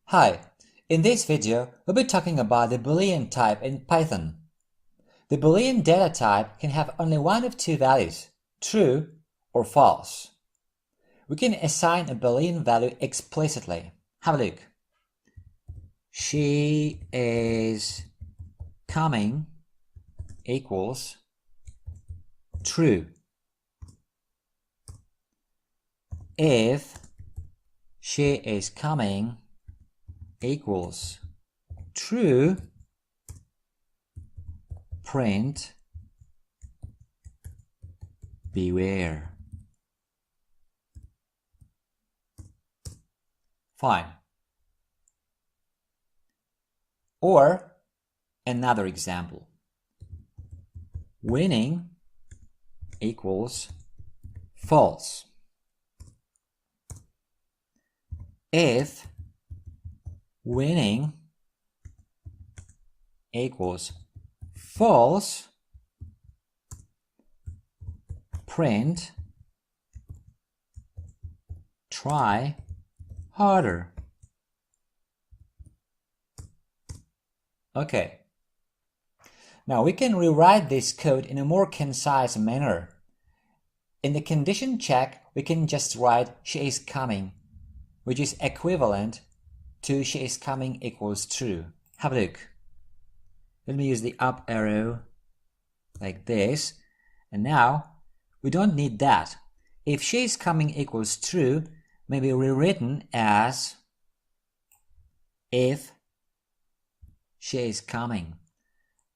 Hi, in this video, we'll be talking about the Boolean type in Python. The Boolean data type can have only one of two values, true or false. We can assign a Boolean value explicitly. Have a look. She is coming equals true. If she is coming equals true, print beware. Fine. Or another example. Winning equals false. If winning equals false, print try harder. Okay. Now we can rewrite this code in a more concise manner. In the condition check, we can just write she is coming, which is equivalent to she is coming equals true. Have a look. Let me use the up arrow like this. And now we don't need that. If she is coming equals true, may be rewritten as if she is coming.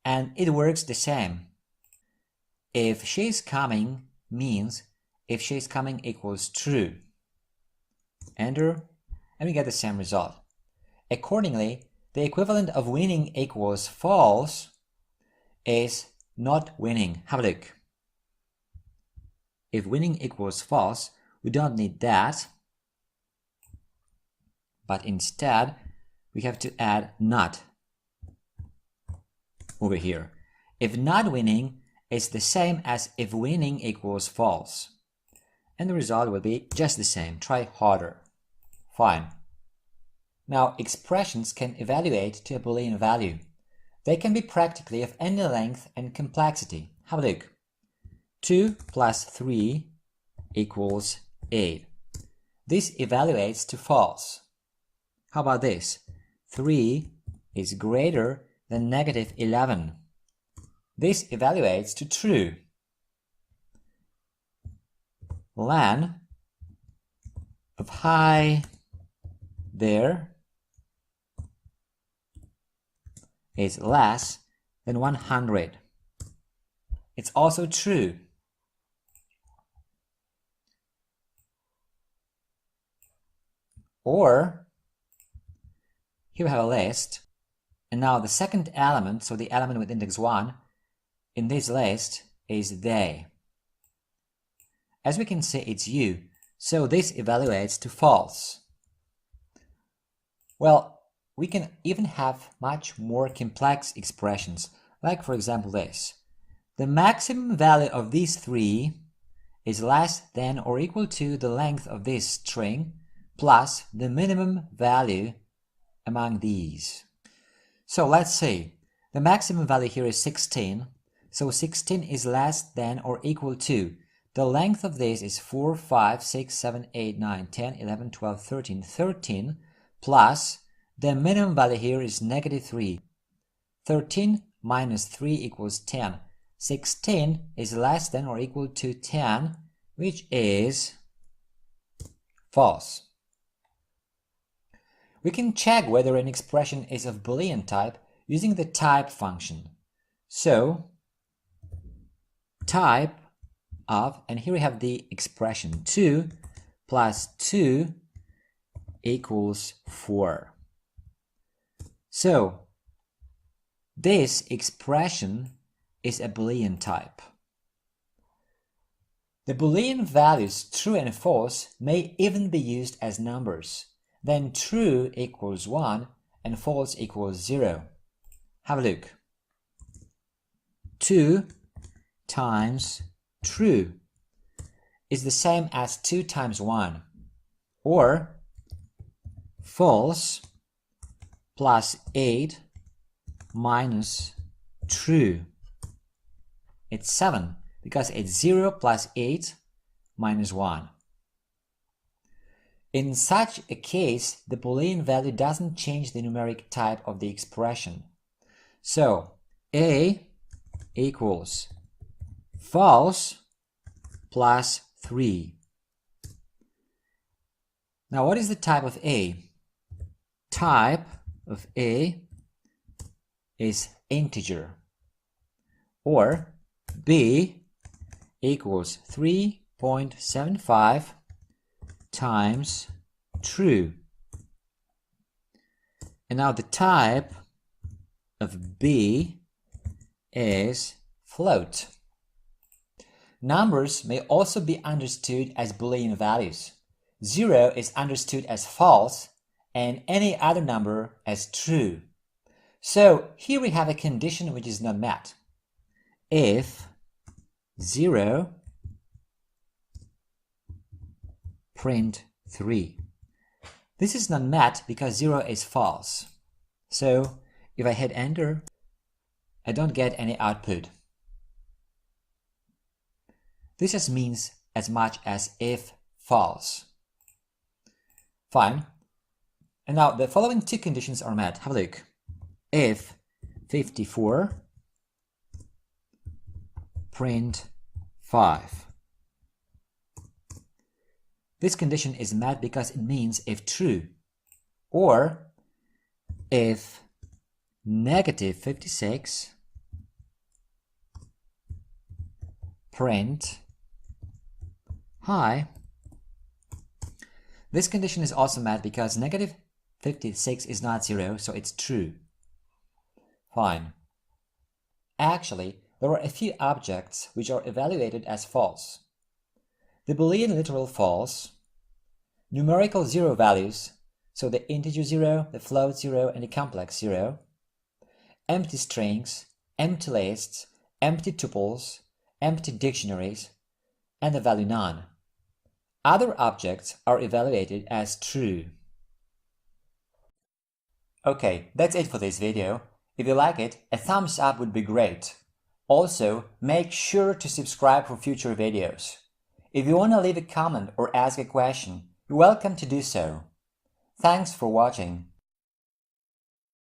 And it works the same. If she is coming means if she is coming equals true. Enter, and we get the same result. Accordingly, the equivalent of winning equals false is not winning. Have a look. If winning equals false, we don't need that, but instead we have to add not over here. If not winning is the same as if winning equals false, and the result will be just the same. Try harder. Fine. Now, expressions can evaluate to a Boolean value. They can be practically of any length and complexity. Have a look. 2 plus 3 equals 8. This evaluates to false. How about this? 3 is greater than negative 11. This evaluates to true. Len of hi there is less than 100. It's also true. Or here we have a list, and now the second element, so the element with index 1 in this list is they. As we can see, it's you, so this evaluates to false. Well, we can even have much more complex expressions, like for example this. The maximum value of these three is less than or equal to the length of this string plus the minimum value among these. So let's see. The maximum value here is 16, so 16 is less than or equal to the length of this is 4, 5, 6, 7, 8, 9, 10, 11, 12, 13, 13 plus the minimum value here is negative 3. 13 minus 3 equals 10. 16 is less than or equal to 10, which is false. We can check whether an expression is of Boolean type using the type function. So, type of, and here we have the expression 2 plus 2 equals 4. So, this expression is a Boolean type. The Boolean values true and false may even be used as numbers. Then true equals 1 and false equals 0. Have a look. 2 times true is the same as 2 times 1, or false plus 8 minus true. It's 7 because it's 0 plus 8 minus 1. In such a case, the Boolean value doesn't change the numeric type of the expression. So A equals false plus 3. Now what is the type of A? Type of A is integer, or B equals 3.75 times true. And now the type of B is float. Numbers may also be understood as Boolean values. 0 is understood as false and any other number as true. So here we have a condition which is not met. If 0 print 3. This is not met because 0 is false. So if I hit enter, I don't get any output. This just means as much as if false. Fine. And now the following two conditions are met. Have a look. If 54 print 5. This condition is met because it means if true, or if negative 56 print high. This condition is also met because negative 56 is not 0, so it's true. Fine. Actually, there are a few objects which are evaluated as false. The Boolean literal false, numerical 0 values, so the integer 0, the float 0, and the complex 0, empty strings, empty lists, empty tuples, empty dictionaries, and the value none. Other objects are evaluated as true. Okay, that's it for this video. If you like it, a thumbs up would be great. Also, make sure to subscribe for future videos. If you want to leave a comment or ask a question, you're welcome to do so. Thanks for watching.